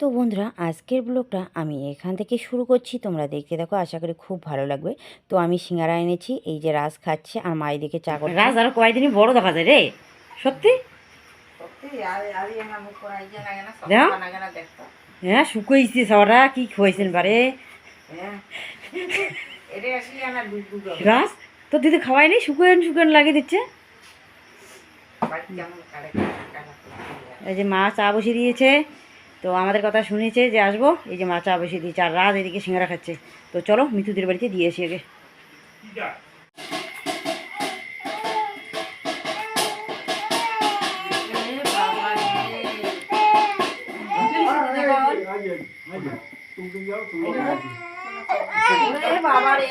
তো বন্ধুরা, আজকের ব্লগটা আমি এখান থেকে শুরু করছি। তোমরা দেখতে দেখো, আশা করি খুব ভালো লাগবে। তো আমি সিঙ্গারা এনেছি, এই যে রাজ খাচ্ছে আর মা এদিকে চা করছে। রাজ আরো কয়েকদিনই বড় দেখা যায় রে, সত্যি। হ্যাঁ, শুকাইছে সরা কি খুয়াইছেন বারে রাজ। তো দিদি খাওয়াই নি, শুকান শুকান লাগিয়ে দিচ্ছে। এই যে মা চা বসিয়ে দিয়েছে, তো আমাদের কথা শুনেছে যে আসবো। এই যে মা চা বসিয়ে দিয়েছে আর রাজ এদিকে সিঙ্গারা খাচ্ছে। তো চলো মিতুদের বাড়িতে দিয়ে আসি আগে। বাবা রে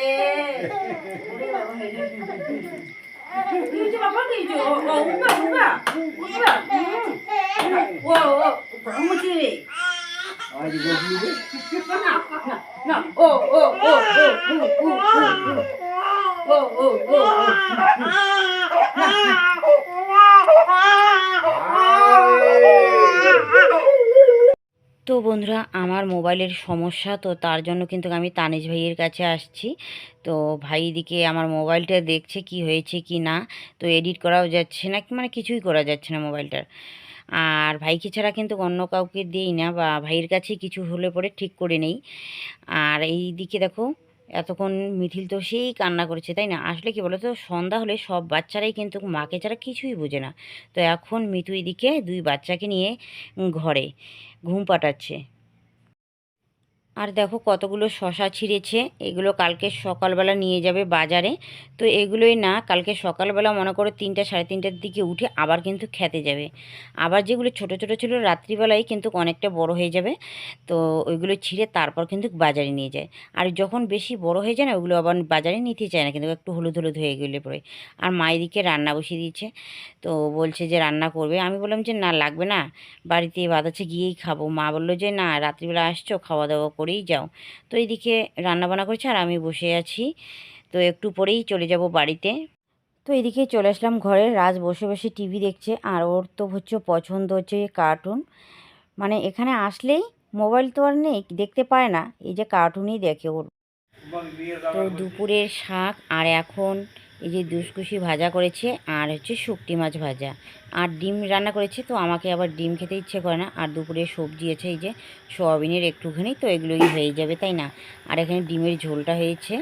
তো বন্ধুরা, আমার মোবাইলের সমস্যা, তো তার জন্য কিন্তু আমি তানিশ ভাইয়ের কাছে আসছি। তো ভাই এদিকে আমার মোবাইলটা দেখছে কি হয়েছে কি না। তো এডিট করাও যাচ্ছে না, মানে কিছুই করা যাচ্ছে না মোবাইলটার। আর ভাইকে ছাড়া কিন্তু অন্য কাউকে দিই না, বা ভাইয়ের কাছে কিছু হলে পরে ঠিক করে নেই। আর এই দিকে দেখো, এতক্ষণ মিঠিল তো সেই কান্না করেছে, তাই না? আসলে কি বলো তো, সন্ধ্যা হলে সব বাচ্চারাই কিন্তু মাকে ছাড়া কিছুই বোঝে না। তো এখন মিঠু এদিকে দুই বাচ্চাকে নিয়ে ঘরে ঘুম পাড়াচ্ছে। আর দেখো কতগুলো শশা ছিঁড়েছে, এগুলো কালকে সকালবেলা নিয়ে যাবে বাজারে। তো এগুলোই না, কালকে সকালবেলা মনে করো 3টা সাড়ে 3টার দিকে উঠে আবার কিন্তু খেতে যাবে। আবার যেগুলো ছোট ছোট ছিল রাত্রিবেলায় কিন্তু অনেকটা বড় হয়ে যাবে। তো ওইগুলো ছিঁড়ে তারপর কিন্তু বাজারে নিয়ে যায়। আর যখন বেশি বড় হয়ে যায় না, ওগুলো আবার বাজারে নিতে চায় না, কিন্তু একটু হলুদ হলুদ হয়ে গেলে পরে। আর মা এদিকে রান্না বসিয়ে দিয়েছে, তো বলছে যে রান্না করবে। আমি বললাম যে না, লাগবে না, বাড়িতে ভাত আছে, গিয়েই খাবো। মা বললো যে না, রাত্রিবেলা আসছো, খাওয়া দাওয়া করেই যাও। তো এইদিকে রান্নাবান্না করছে আর আমি বসে আছি। তো একটু পরেই চলে যাব বাড়িতে। তো এদিকে চলে আসলাম ঘরে। রাজ বসে বসে টিভি দেখছে, আর ওর তো হচ্ছে পছন্দ হচ্ছে কার্টুন। মানে এখানে আসলেই মোবাইল তো আর নেই, দেখতে পায় না, এই যে কার্টুনই দেখে ওর। তো দুপুরের শাক, আর এখন এই যে দুসকুশি ভাজা করেছে, আর হচ্ছে শুকটি মাছ ভাজা, আর ডিম রান্না করেছে। তো আমাকে আবার ডিম খেতে ইচ্ছে করে না। আর দুপুরে সবজি আছে এই যে সোয়াবিনের একটুখানি, তো এগুলোই হয়ে যাবে, তাই না? আর এখানে ডিমের ঝোলটা হয়েছে।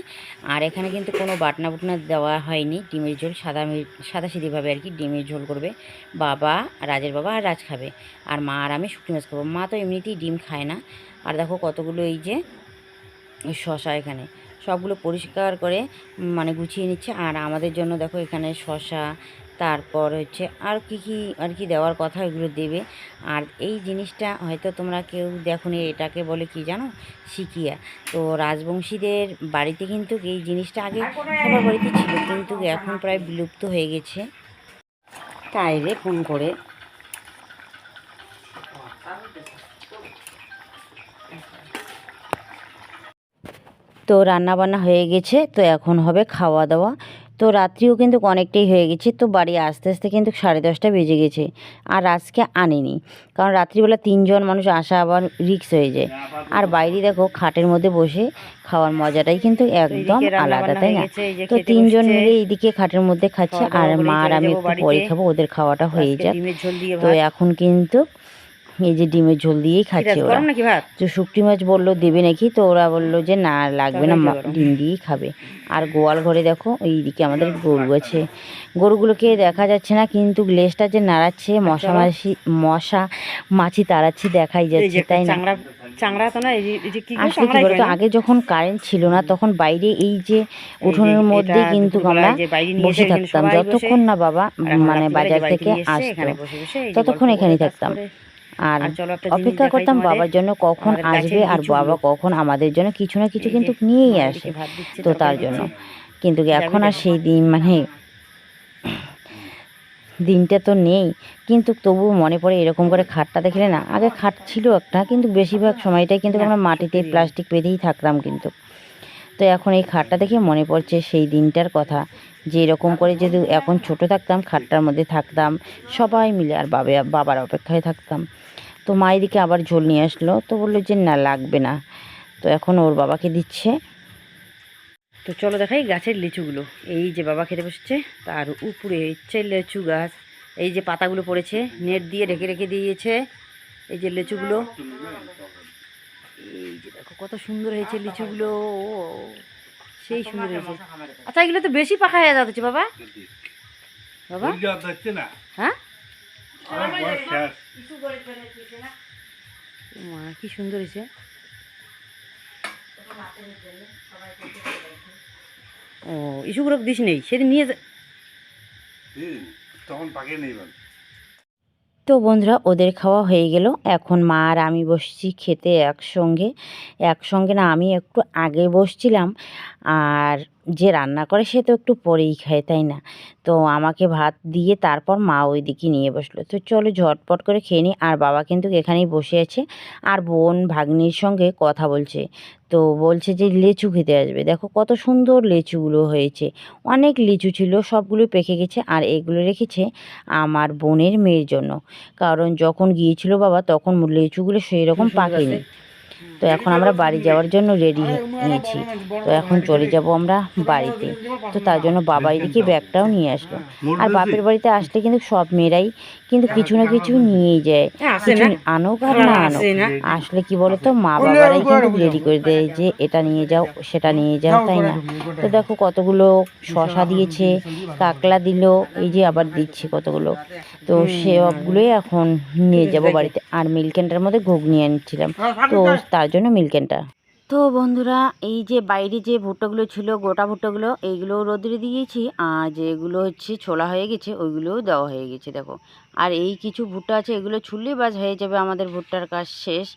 আর এখানে কিন্তু কোনো বাটনা বুটনা দেওয়া হয়নি, ডিমের ঝোল সাদা সিধেভাবে আর কি ডিমের ঝোল করবে বাবা, রাজের বাবা, আর রাজ খাবে। আর মা আর আমি শুকটি মাছ খাবো। মা তো এমনিতেই ডিম খায় না। আর দেখো কতগুলো এই যে শশা, এখানে সবগুলো পরিষ্কার করে মানে গুছিয়ে নিচ্ছে। আর আমাদের জন্য দেখো এখানে শশা, তারপর হচ্ছে আর কি আর কি দেওয়ার কথা, এগুলো দেবে। আর এই জিনিসটা হয়তো তোমরা কেউ দেখোনি, এটাকে বলে কি জানো, সিকিয়া। তো রাজবংশীদের বাড়িতে কিন্তু এই জিনিসটা আগে সবার বাড়িতে ছিল, কিন্তু এখন প্রায় বিলুপ্ত হয়ে গেছে। তাই রে ফোন করে। তো রান্না বান্না হয়ে গেছে, তো এখন হবে খাওয়া দাওয়া। তো রাত্রিও কিন্তু অনেকটাই হয়ে গেছে, তো বাড়ি আস্তে আস্তে কিন্তু 10:30 বেজে গেছে। আর আজকে আনেনি, কারণ রাত্রিবেলা 3জন মানুষ আসা আবার রিস্ক হয়ে যায়। আর বাইরে দেখো খাটের মধ্যে বসে খাওয়ার মজাটাই কিন্তু একদম আলাদা, তাই না? তো 3জন মিলে এইদিকে খাটের মধ্যে খাচ্ছে, আর মা আর আমি একটু পরে খাবো, ওদের খাওয়াটা হয়ে যাক। তো এখন কিন্তু এই যে ডিমের ঝোল দিয়েই খাচ্ছে ওরা। তো শুকটি মাছ বললো দেবে নাকি, তো ওরা বললো যে না, লাগবে না, ডিম দিয়েই খাবে। আর গোয়াল ঘরে দেখো এইদিকে আমাদের গরু আছে। গরুগুলোকে দেখা যাচ্ছে না, কিন্তু গ্লেসটা যে নাড়াচ্ছে, মশা মাছি তাড়াচ্ছি দেখাই যাচ্ছে, তাই না? আসলে কি বলতো, আগে যখন কারেন্ট ছিল না, তখন বাইরে এই যে উঠোনের মধ্যে কিন্তু আমরা বসে থাকতাম, যতক্ষণ না বাবা মানে বাজার থেকে আসতো, ততক্ষণ এখানেই থাকতাম। আর অপেক্ষা করতাম বাবার জন্য কখন আসবে, আর বাবা কখন আমাদের জন্য কিছু না কিছু কিন্তু নিয়েই আসে। তো তার জন্য কিন্তু এখন আর সেই দিন মানে দিনটা তো নেই। কিন্তু তবুও মনে পড়ে এরকম করে খাটটা দেখলে না। আগে খাট ছিল একটা, কিন্তু বেশিরভাগ সময়টাই কিন্তু আমরা মাটিতে প্লাস্টিক বেঁধেই থাকতাম কিন্তু। তো এখন এই খাটটা দেখে মনে পড়ছে সেই দিনটার কথা, যে এরকম করে যদি এখন ছোট থাকতাম, খাটটার মধ্যে থাকতাম সবাই মিলে, আর বাবার অপেক্ষায় থাকতাম। তো মা এদিকে আবার ঝোল নিয়ে আসলো, তো বললো যে না লাগবে না, তো এখন ওর বাবাকে দিচ্ছে। তো চলো দেখাই গাছের লিচুগুলো। এই যে বাবা খেতে বসছে, তার উপরে হচ্ছে লিচু গাছ। এই যে পাতাগুলো পড়েছে, নেট দিয়ে ঢেকে রেখে দিয়েছে। এই যে লিচুগুলো, এই যে দেখো কত সুন্দর হয়েছে লিচুগুলো, সেই সুন্দর হয়েছে। আচ্ছা এগুলো তো বেশি পাকা হয়ে যাচ্ছে বাবা। বাবা হ্যাঁ মা কি সুন্দর হয়েছে। ও ইস্যুগুলো দিস নেই, সেদিন নিয়ে তখন পাকে নেই। তো বন্ধুরা ওদের খাওয়া হয়ে গেল, এখন মা আর আমি বসছি খেতে একসঙ্গে। একসঙ্গে না, আমি একটু আগে বসছিলাম, আর যে রান্না করে সে তো একটু পরেই খায় তাই না। তো আমাকে ভাত দিয়ে তারপর মা ওইদিকে নিয়ে বসলো। তো চলো ঝটপট করে খেয়ে নিই। আর বাবা কিন্তু এখানেই বসে আছে, আর বোন ভাগ্নির সঙ্গে কথা বলছে। তো বলছে যে লিচু খেতে আসবে, দেখো কত সুন্দর লিচুগুলো হয়েছে। অনেক লিচু ছিল, সবগুলো পেকে গেছে, আর এগুলো রেখেছে আমার বোনের মেয়ের জন্য, কারণ যখন গিয়েছিল বাবা তখন লিচুগুলো সেই রকম পাকেনি। তো এখন আমরা বাড়ি যাওয়ার জন্য রেডি নিয়েছি। তো এখন চলে যাব আমরা বাড়িতে। তো তার জন্য বাবা এদিকে ব্যাগটাও নিয়ে আসলো। আর বাপের বাড়িতে আসলে কিন্তু সব মেয়েরাই কিন্তু কিছু না কিছু নিয়েই যায়, কিছু আনুক আর না আনুক। আসলে কি বলতো, মা বাবারাই কিন্তু রেডি করে দেয় যে এটা নিয়ে যাও সেটা নিয়ে যাও, তাই না। তো দেখো কতগুলো শশা দিয়েছে, কাকলা দিল, এই যে আবার দিচ্ছে কতগুলো। তো সবগুলোই এখন নিয়ে যাব বাড়িতে। আর মিল্কেনটার মধ্যে ঘুগনি আনছিলাম, তো তার জন্য মিল্কেনটা। তো বন্ধুরা এই যে বাইরে যে ভুট্টাগুলো ছিল, গোটা ভুট্টাগুলো, এইগুলো রোদ্রে দিয়েছি, আর যেগুলো হচ্ছে ছোলা হয়ে গেছে ওইগুলোও দেওয়া হয়ে গেছে দেখো। আর এই কিছু ভুট্টা আছে, এগুলো ছুললেই বাজ হয়ে যাবে, আমাদের ভুট্টার কাজ শেষ।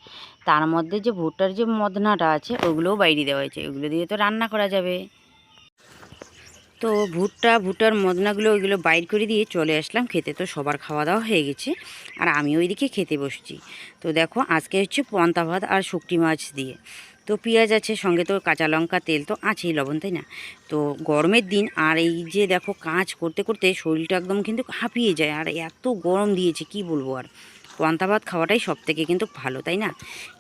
তার মধ্যে যে ভুট্টার যে মদনাটা আছে ওগুলোও বাইরে দেওয়া হয়েছে, ওইগুলো দিয়ে তো রান্না করা যাবে। তো ভুট্টার মদনাগুলো ওইগুলো বাইর করে দিয়ে চলে আসলাম খেতে। তো সবার খাওয়া দাওয়া হয়ে গেছে, আর আমি ওইদিকে খেতে বসছি। তো দেখো আজকে হচ্ছে পান্তা ভাত আর শুকটি মাছ দিয়ে। তো পেঁয়াজ আছে, সঙ্গে তো কাঁচা লঙ্কা, তেল তো আছেই, লবণ, তাই না। তো গরমের দিন, আর এই যে দেখো কাজ করতে করতে শরীরটা একদম কিন্তু হাঁপিয়ে যায়, আর এত গরম দিয়েছে কি বলবো। আর পান্তা ভাত খাওয়াটাই সব থেকে কিন্তু ভালো, তাই না।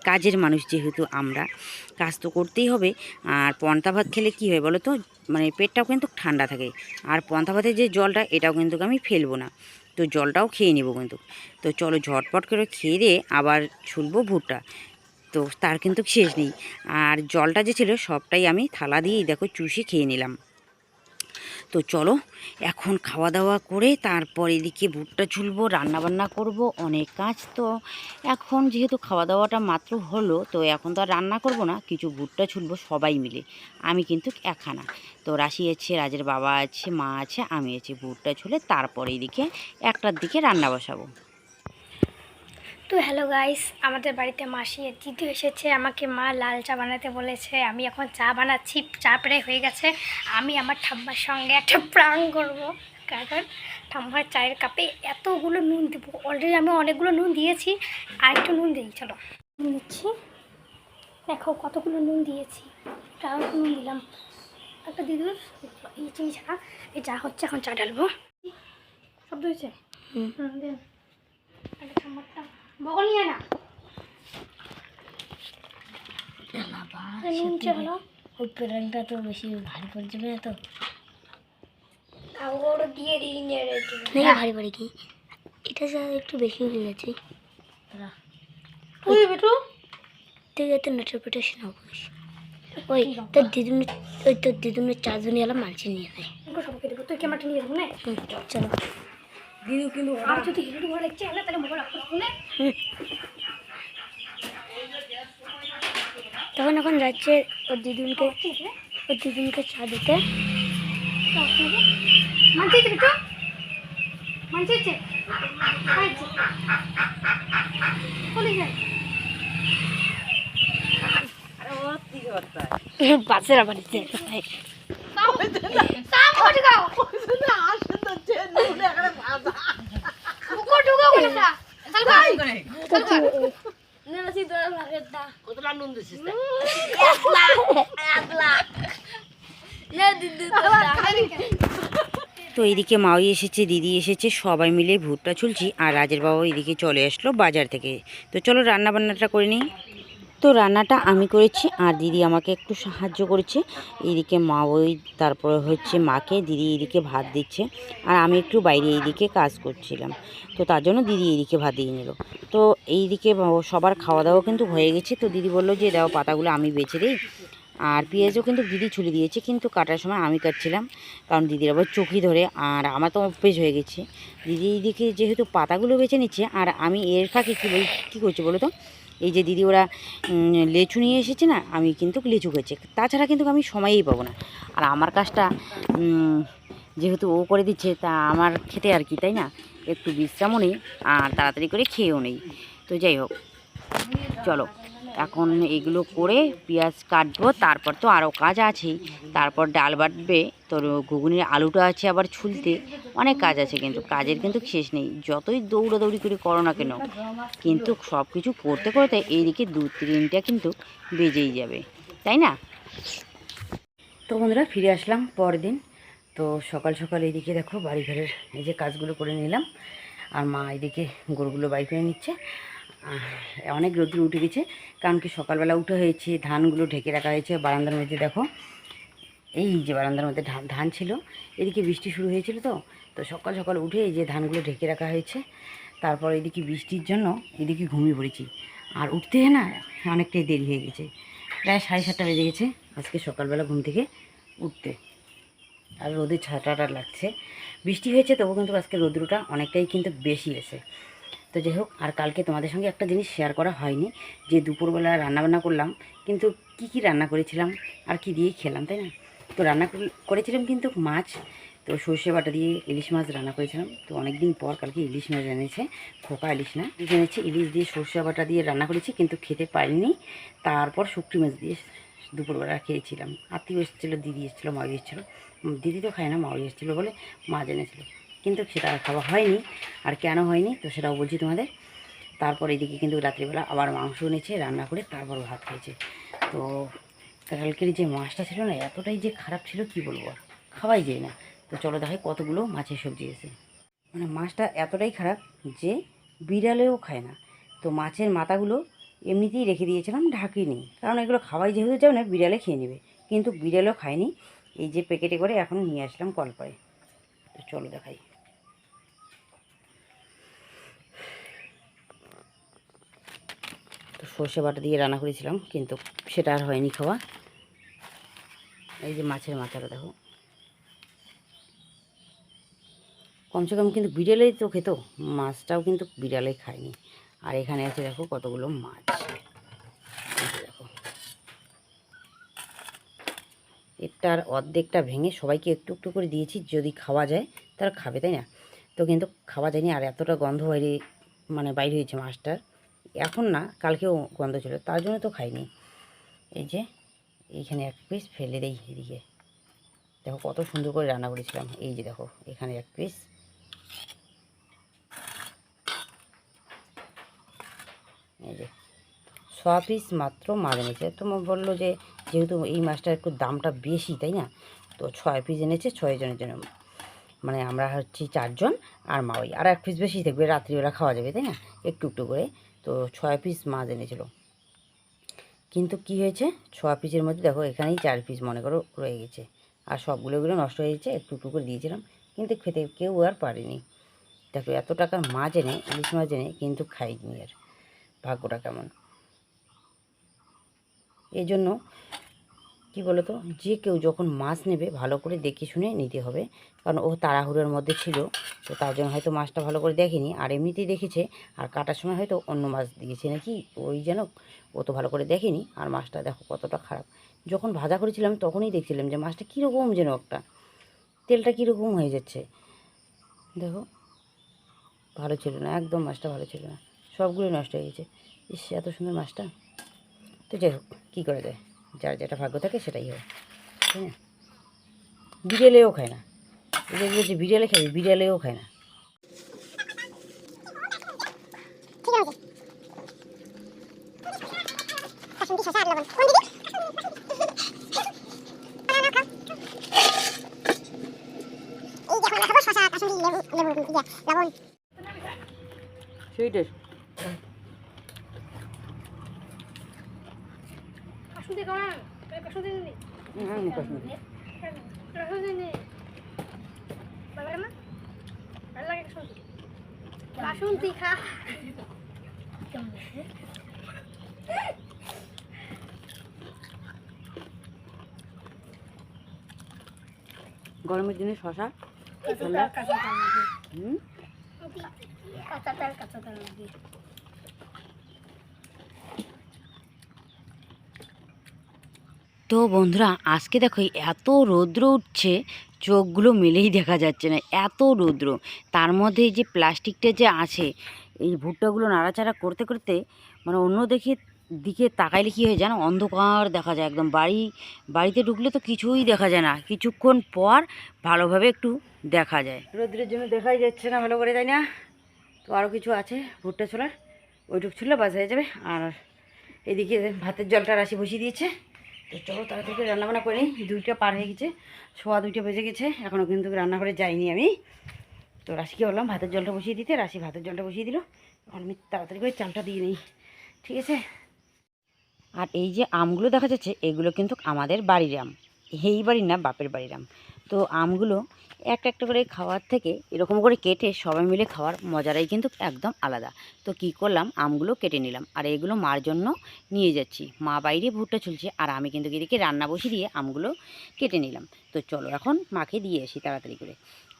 কাজের মানুষ যেহেতু আমরা, কাজ তো করতেই হবে। আর পান্তা ভাত খেলে কী হয় বলো তো, মানে পেটটাও কিন্তু ঠান্ডা থাকে। আর পান্তা ভাতের যে জলটা, এটাও কিন্তু আমি ফেলবো না, তো জলটাও খেয়ে নেবো কিন্তু। তো চলো ঝটপট করে খেয়ে দিয়ে আবার ছুলবো ভুট্টা, তো তার কিন্তু শেষ নেই। আর জলটা যে ছিল সবটাই আমি থালা দিয়েই দেখো চুষে খেয়ে নিলাম। তো চলো এখন খাওয়া দাওয়া করে তারপর এদিকে ভুট্টা ছুলবো, রান্নাবান্না করব, অনেক কাজ। তো এখন যেহেতু খাওয়া দাওয়াটা মাত্র হলো, তো এখন তো আর রান্না করব না, কিছু ভুট্টা ছুলবো সবাই মিলে। আমি কিন্তু একা না, তো রাশি আছে, রাজের বাবা আছে, মা আছে, আমি আছি। ভুট্টা ছুলে তারপরে এদিকে 1টার দিকে রান্না বসাবো। তো হ্যালো গাইস, আমাদের বাড়িতে মাসি দিদি এসেছে। আমাকে মা লাল চা বানাতে বলেছে, আমি এখন চা বানাচ্ছি। চা প্রায় হয়ে গেছে। আমি আমার ঠাম্মার সঙ্গে একটা প্রাং করব, কারণ ঠাম্মার চায়ের কাপে এতগুলো নুন দেবো। অলরেডি আমি অনেকগুলো নুন দিয়েছি, আর একটু নুন দিই। চলো নিচ্ছি, দেখো কতগুলো নুন দিয়েছি। এটা নুন দিলাম একটা দিদুর, এই চিনি ছাড়া। এই চা হচ্ছে, এখন চা ঢালবো। শব্দ হয়েছে, দেন ঠাম্মারটা বগল নিয়ে না। ওই প্যারানটা তো বেশি ভারী পড়ে যাবে না, তো ওটা দিয়ে দিই ভারী পড়ে কি। এটা যা একটু বেশি হয়ে গেছে। তুই বেটু তুই এত নোটিফিকেশন হবিস। ওই তোর দিদুনের চারজনই এলাম মানছি নিয়ে যায়। সবাইকে দেবো, তুই ক্যামেরাটা নিয়ে যাবো না। চলো দিদু, কিন্তু আর যদি হিরো ঘর দেখছে তাহলে মোবাইল আপলোড করলে। তখন এখন যাচ্ছে ওর দিদুনকে চা দিতে। মানছে বেটু, মানছে চলে যায়। বাচ্চারা বাড়িতে তো এইদিকে মাও এসেছে, দিদি এসেছে, সবাই মিলে ভুট্টা ছুলছি। আর রাজের বাবা এদিকে চলে আসলো বাজার থেকে। তো চলো রান্না বান্নাটা করে নিই। তো রান্নাটা আমি করেছি আর দিদি আমাকে একটু সাহায্য করেছে। এইদিকে মা তারপরে হচ্ছে মাকে, দিদি এইদিকে ভাত দিচ্ছে আর আমি একটু বাইরে এইদিকে কাজ করছিলাম। তো তার জন্য দিদি এইদিকে ভাত দিয়ে নিল। তো এইদিকে সবার খাওয়া দাওয়া কিন্তু হয়ে গেছে। তো দিদি বললো যে দাও পাতাগুলো আমি বেছে দিই। আর পেঁয়াজও কিন্তু দিদি ছুলে দিয়েছে, কিন্তু কাটার সময় আমি কাটছিলাম, কারণ দিদির আবার চোখই ধরে আর আমার তো অভ্যেস হয়ে গেছে। দিদি এইদিকে যেহেতু পাতাগুলো বেছে নিচ্ছে আর আমি এর ফাঁকে কী করছি বলো তো, এই যে দিদি ওরা লেচু নিয়ে এসেছে না, আমি কিন্তু লেচু খেয়েছি, তাছাড়া কিন্তু আমি সময়ই পাবো না। আর আমার কাজটা যেহেতু ও করে দিচ্ছে, তা আমার খেতে আর কি, তাই না, একটু বিশ্রামও নেই আর তাড়াতাড়ি করে খেয়েও নেই। তো যাই হোক, চলো এখন এগুলো করে পেঁয়াজ কাটবো, তারপর তো আরও কাজ আছেই। তারপর ডাল বাটবে, তোর ঘুগনির আলুটা আছে আবার ছুলতে, অনেক কাজ আছে, কিন্তু কাজের কিন্তু শেষ নেই। যতই দৌড়াদৌড়ি করে করো না কেন, কিন্তু সব কিছু করতে করতে এইদিকে 2-3টা কিন্তু বেজেই যাবে, তাই না? তো বন্ধুরা ফিরে আসলাম পরের দিন। তো সকাল সকাল এইদিকে দেখো বাড়ি ঘরের এই যে কাজগুলো করে নিলাম আর মা এদিকে গরুগুলো বাইর করে নিচ্ছে। অনেক রোদ্দুর উঠে গেছে, কারণ কি সকালবেলা উঠে হয়েছে, ধানগুলো ঢেকে রাখা হয়েছে বারান্দার মধ্যে। দেখো এই যে বারান্দার মধ্যে ধান ছিল, এদিকে বৃষ্টি শুরু হয়েছিল। তো তো সকাল সকাল উঠে এই যে ধানগুলো ঢেকে রাখা হয়েছে। তারপর এদিকে বৃষ্টির জন্য এদিকে ঘুমিয়ে পড়েছি, আর উঠতে না অনেকটাই দেরি হয়ে গেছে, প্রায় 7:30 বেজে গেছে আজকে সকালবেলা ঘুম থেকে উঠতে। আর রোদের ছাটাটা লাগছে, বৃষ্টি হয়েছে তবু কিন্তু আজকে রোদ্রুটা অনেকটাই কিন্তু বেশি এসে। তো যাই হোক, আর কালকে তোমাদের সঙ্গে একটা জিনিস শেয়ার করা হয়নি, যে দুপুরবেলা রান্নাবান্না করলাম, কিন্তু কি রান্না করেছিলাম আর কি দিয়ে খেলাম, তাই না? তো রান্না করেছিলাম কিন্তু মাছ, তো সর্ষে বাটা দিয়ে ইলিশ মাছ রান্না করেছিলাম। তো অনেক দিন পর কালকে ইলিশ মাছ এনেছে, খোকা ইলিশ না, এনেছে ইলিশ দিয়ে সর্ষে বাটা দিয়ে রান্না করেছি, কিন্তু খেতে পারিনি। তারপর শুকটি মাছ দিয়ে দুপুরবেলা খেয়েছিলাম। আত্মীয় এসেছিলো, দিদি এসেছিলো, মা এসেছিলো। দিদি তো খায় না, মা এসেছিলো বলে মাছ এনেছিলো, কিন্তু সেটা খাওয়া হয়নি। আর কেন হয়নি তো সেটাও বলছি তোমাদের। তারপর এদিকে কিন্তু রাত্রিবেলা আবার মাংস এনেছে, রান্না করে তারপর ভাত খেয়েছে। তো কালকের যে মাছটা ছিল না, এতটাই যে খারাপ ছিল কি বলবো, আর খাওয়াই যায় না। তো চলো দেখাই কতগুলো মাছের সবজি এসে, মানে মাছটা এতটাই খারাপ যে বিড়ালেও খায় না। তো মাছের মাথাগুলো এমনিতেই রেখে দিয়েছিলাম, ঢাকিনি, কারণ এগুলো খাওয়াই যেহেতু যাও না, বিড়ালে খেয়ে নেবে, কিন্তু বিড়ালেও খায়নি। এই যে প্যাকেটে করে এখন নিয়ে আসলাম কলপায়। তো চলো দেখাই। তো সর্ষে বাটা দিয়ে রান্না করেছিলাম, কিন্তু সেটা আর হয়নি খাওয়া। এই যে মাছের মাথাটা দেখো, কমসে কম কিন্তু বিড়ালেই তো খেত, মাছটাও কিন্তু বিড়ালেই খায়নি। আর এখানে আছে দেখো কতগুলো মাছ, দেখো এটার অর্ধেকটা ভেঙে সবাইকে একটু একটু করে দিয়েছি, যদি খাওয়া যায় তারা খাবে, তাই না? তো কিন্তু খাওয়া যায়নি। আর এতটা গন্ধ বাইরে হয়েছে মাছটার, এখন না কালকেও গন্ধ ছিল, তার জন্য তো খাইনি। এই যে এইখানে এক পিস ফেলে দেই, এদিকে দেখো কত সুন্দর করে রান্না করেছিলাম। এই যে দেখো এখানে এক পিস, এই যে 6 পিস মাত্র মাছ এনেছে। তো বললো যে যেহেতু এই মাছটার একটু দামটা বেশি, তাই না, তো 6 পিস এনেছে 6 জনের জন্য, মানে আমরা হচ্ছি 4 জন আর মা, আর 1 পিস বেশি থাকবে, রাত্রিবেলা খাওয়া যাবে, তাই না, একটু একটু করে। তো 6 পিস মাছ এনেছিল, কিন্তু কি হয়েছে 6 পিসের মধ্যে দেখো এখানেই 4 পিস মনে করো রয়ে গেছে, আর সবগুলো নষ্ট হয়ে গেছে, একটু একটু করে দিয়েছিলাম, কিন্তু খেতে কেউ আর পারেনি। দেখো এত টাকার মাছ এনে, ইলিশ মাছ এনে, কিন্তু খাইনি। আর ভাগ্যটা কেমন। এই জন্য কী বলো তো, যে কেউ যখন মাছ নেবে ভালো করে দেখে শুনে নিতে হবে, কারণ ও তাড়াহুড়োর মধ্যে ছিল, তো তার জন্য হয়তো মাছটা ভালো করে দেখেনি, আর এমনিতেই দেখেছে, আর কাটার সময় হয়তো অন্য মাছ দিয়েছে নাকি ওই যেন, ও তো ভালো করে দেখেনি। আর মাছটা দেখো কতটা খারাপ। যখন ভাজা করেছিলাম তখনই দেখছিলাম যে মাছটা কীরকম যেন একটা, তেলটা কীরকম হয়ে যাচ্ছে, দেখো ভালো ছিল না একদম, মাছটা ভালো ছিল না, সবগুলো নষ্ট হয়ে গেছে। ইস, এত সুন্দর মাছটা। তো যাই হোক, কী করা যায়, যার যেটা ভাগ্য থাকে সেটাই হয়, তাই না? বিড়ালেও খায় না, এগুলো যে বিড়ালে খাবে, বিড়ালেও খায় না। এই সেই টেস্ট। কাশুন্দি খাও না, কাশুন্দি নি, কাশুন্দি নি, ভালো লাগে না? ভালো লাগে কাশুন্দি, কাশুন্দি খা। গরমের দিনে শশা ঠান্ডা। হুম, কাঁচা তেল লাগে। তো বন্ধুরা আজকে দেখো এত রৌদ্র উঠছে, চোখগুলো মেলেই দেখা যাচ্ছে না, এত রৌদ্র। তার মধ্যে এই যে প্লাস্টিকটা যে আছে, এই ভুট্টাগুলো নাড়াচাড়া করতে করতে মানে অন্য দিকে তাকাইলে কী হয় জানো, অন্ধকার দেখা যায় একদম। বাড়িতে ঢুকলে তো কিছুই দেখা যায় না, কিছুক্ষণ পর ভালোভাবে একটু দেখা যায়। রোদ্রের জন্য দেখাই যাচ্ছে না ভালো করে, তাই না? তো আরও কিছু আছে ভুট্টা ছোলার, ওইটুক ছিল বাস হয়ে যাবে। আর এদিকে ভাতের জলটা রাশি বসিয়ে দিয়েছে। তো চলো তাড়াতাড়ি রান্নাবান্না করে নিই। 2টা পার হয়ে গেছে, 2:15 বেজে গেছে, এখনও কিন্তু রান্নাঘরে যাইনি আমি। তো রাশিকে বললাম ভাতের জলটা বসিয়ে দিতে, রাশি ভাতের জলটা বসিয়ে দিল। এখন আমি তাড়াতাড়ি করে চালটা দিয়ে নিই, ঠিক আছে? আর এই যে আমগুলো দেখা যাচ্ছে, এগুলো কিন্তু আমাদের বাড়ির আম, এই বাড়ির না, বাপের বাড়ির আম। তো আমগুলো একটা একটা করে খাওয়ার থেকে এরকম করে কেটে সবাই মিলে খাওয়ার মজাটাই কিন্তু একদম আলাদা। তো কি করলাম, আমগুলো কেটে নিলাম আর এগুলো মার জন্য নিয়ে যাচ্ছি। মা বাইরে ভুট্টা চলছে আর আমি কিন্তু এদিকে রান্না বসিয়ে দিয়ে আমগুলো কেটে নিলাম। তো চলো এখন মাকে দিয়ে আসি তাড়াতাড়ি করে।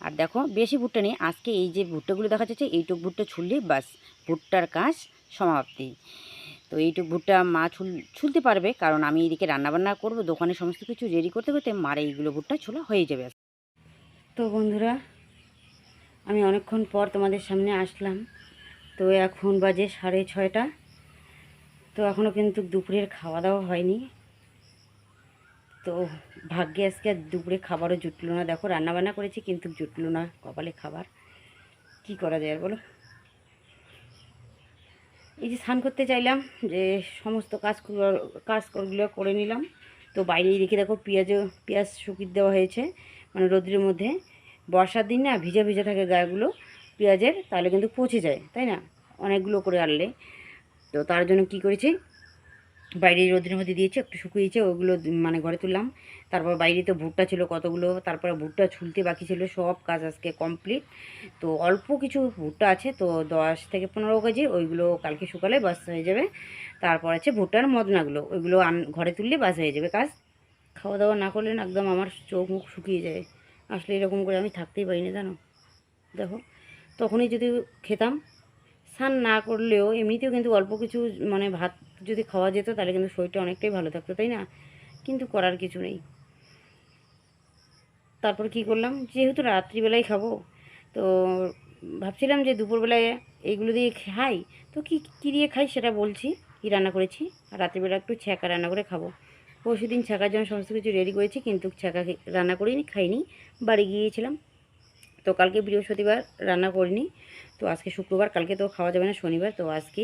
আর দেখো বেশি ভুট্টা নেই আজকে, এই যে ভুট্টাগুলো দেখা যাচ্ছে এইটুক ভুট্টা ছুললেই বাস ভুট্টার কাজ সমাপ্তি। তো এইটুক ভুট্টা মা ছুলতে পারবে, কারণ আমি এদিকে রান্নাবান্না করব, দোকানে সমস্ত কিছু রেডি করতে করতে মার এইগুলো ভুট্টা ছোলা হয়ে যাবে। তো বন্ধুরা আমি অনেকক্ষণ পর তোমাদের সামনে আসলাম। তো এখন বাজে 6:30। তো এখনও কিন্তু দুপুরের খাওয়া দাওয়া হয়নি। তো ভাগ্যে আজকে আর দুপুরে খাবারও জুটলো না। দেখো রান্নাবান্না করেছি কিন্তু জুটলো না কপালে খাবার, কি করা যায় আর বলো। এই যে স্নান করতে চাইলাম, যে সমস্ত কাজগুলো করে নিলাম। তো বাইরেই রেখে দেখো পেঁয়াজ শুকিয়ে দেওয়া হয়েছে, মানে রোদ্রের মধ্যে। বর্ষার দিন না ভিজা ভিজা থাকে গায়েগুলো পেঁয়াজের, তাহলে কিন্তু পচে যায়, তাই না, অনেকগুলো করে আনলে। তো তার জন্য কি করেছি, বাইরে রোদের মধ্যে দিয়েছি, একটু শুকিয়েছে, ওগুলো মানে ঘরে তুললাম। তারপর বাইরে তো ভুট্টা ছিল কতগুলো, তারপরে ভুট্টা ছুলতে বাকি ছিল, সব কাজ আজকে কমপ্লিট। তো অল্প কিছু ভুট্টা আছে, তো 10 থেকে 15 কেজি, ওইগুলো কালকে শুকালে বাস হয়ে যাবে। তারপর আছে ভুট্টার মদনাগুলো, ওইগুলো ঘরে তুললে বাস হয়ে যাবে কাজ। খাওয়া দাওয়া না করলে না একদম আমার চোখ মুখ শুকিয়ে যায়। আসলে এরকম করে আমি থাকতেই পারি না জানো। দেখো তখনই যদি খেতাম, স্নান না করলেও এমনিতেও কিন্তু অল্প কিছু মানে ভাত যদি খাওয়া যেত, তাহলে কিন্তু শরীরটা অনেকটাই ভালো থাকতো, তাই না? কিন্তু করার কিছু নেই। তারপর কি করলাম, যেহেতু রাত্রিবেলায় খাবো, তো ভাবছিলাম যে দুপুরবেলায় এইগুলো দিয়ে খাই। তো কী দিয়ে খাই সেটা বলছি, কী রান্না করেছি। আর রাত্রিবেলা একটু ছ্যাঁকা রান্না করে খাবো। পরশু দিন ছ্যাঁকার জন্য সমস্ত কিছু রেডি করেছি, কিন্তু ছ্যাঁকা রান্না করিনি, খাইনি, বাড়ি গিয়েছিলাম। তো কালকে বৃহস্পতিবার রান্না করিনি। তো আজকে শুক্রবার, কালকে তো খাওয়া যাবে না, শনিবার। তো আজকে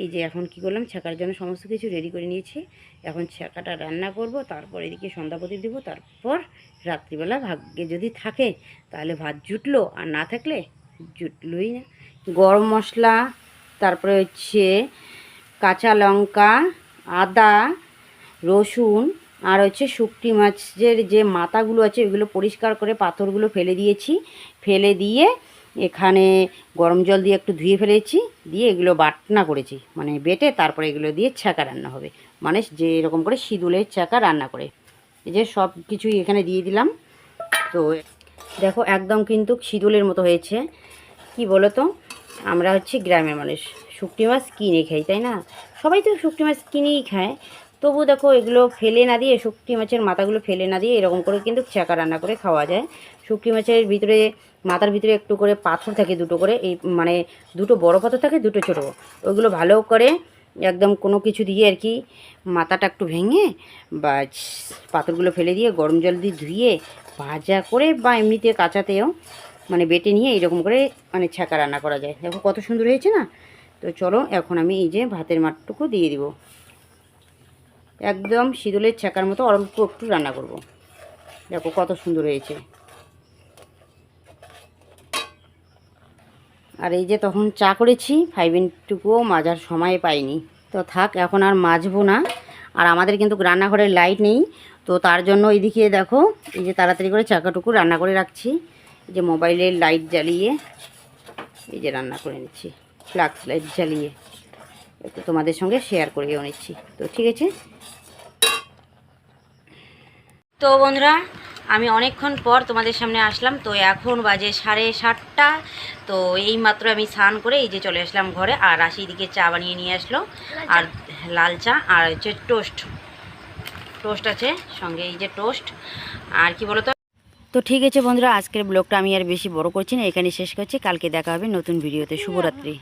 এই যে এখন কি করলাম, ছ্যাঁকার জন্য সমস্ত কিছু রেডি করে নিয়েছি। এখন ছ্যাঁকাটা রান্না করব, তারপর এদিকে সন্ধ্যাপতি দেবো। তারপর রাত্রিবেলা ভাগ্যে যদি থাকে তাহলে ভাত জুটলো, আর না থাকলে জুটলোই না। গরম মশলা, তারপরে হচ্ছে কাঁচা লঙ্কা, আদা, রসুন, আর হচ্ছে শুকটি মাছের যে মাথাগুলো আছে ওইগুলো পরিষ্কার করে পাথরগুলো ফেলে দিয়েছি। ফেলে দিয়ে এখানে গরম জল দিয়ে একটু ধুয়ে ফেলেছি, দিয়ে এগুলো বাটনা করেছি, মানে বেটে তারপরে এগুলো দিয়ে ছ্যাঁকা রান্না হবে, মানে যে এরকম করে সিঁদুলের ছ্যাঁকা রান্না করে। এই যে সব কিছুই এখানে দিয়ে দিলাম। তো দেখো একদম কিন্তু সিঁদুলের মতো হয়েছে। কি বলো তো, আমরা হচ্ছে গ্রামের মানুষ, শুকটি মাছ কিনে খাই, তাই না? সবাই তো শুকটি মাছ কিনেই খায়। তবু দেখো এগুলো ফেলে না দিয়ে, শুকটি মাছের মাথাগুলো ফেলে না দিয়ে এরকম করে কিন্তু ছ্যাঁকা রান্না করে খাওয়া যায়। শুকটি মাছের ভিতরে, মাথার ভিতরে একটু করে পাথর থাকে, দুটো করে, এই মানে দুটো বড় পাথর থাকে, দুটো ছোটো। ওইগুলো ভালো করে একদম কোনো কিছু দিয়ে আর কি মাথাটা একটু ভেঙে বা পাথরগুলো ফেলে দিয়ে গরম জল দিয়ে ধুয়ে ভাজা করে, বা এমনিতে কাঁচাতেও মানে বেটে নিয়ে এইরকম করে মানে ছ্যাঁকা রান্না করা যায়। দেখো কত সুন্দর হয়েছে না? তো চলো এখন আমি এই যে ভাতের মাঠটুকু দিয়ে দিব, একদম সিঁদুলের ছ্যাঁকার মতো অল্প একটু রান্না করব। দেখো কত সুন্দর হয়েছে। আর এই যে তখন চা করেছি, 5 মিনিটটুকুও মাজার সময় পাইনি। তো থাক, এখন আর মাজবো না। আর আমাদের কিন্তু রান্নাঘরের লাইট নেই, তো তার জন্য এইদিকে দেখো এই যে তাড়াতাড়ি করে চাকাটুকু রান্না করে রাখছি। এই যে মোবাইলের লাইট জ্বালিয়ে এই যে রান্না করে নিচ্ছি, ফ্লাক্স লাইট জ্বালিয়ে একটু তোমাদের সঙ্গে শেয়ার করেও নিচ্ছি। তো ঠিক আছে। তো বন্ধুরা, আমি অনেকক্ষণ পর তোমাদের সামনে আসলাম। তো এখন বাজে 7:30। তো এই মাত্র আমি স্নান করে এই যে চলে আসলাম ঘরে। আর রাশি দিকে চা বানিয়ে নিয়ে আসলো, আর লাল চা আর হচ্ছে টোস্ট আছে সঙ্গে, এই যে টোস্ট। আর কি বলো তো ঠিক আছে বন্ধুরা, আজকের ব্লগটা আমি আর বেশি বড় করছি না, এখানে শেষ করছি। কালকে দেখা হবে নতুন ভিডিওতে। শুভরাত্রি।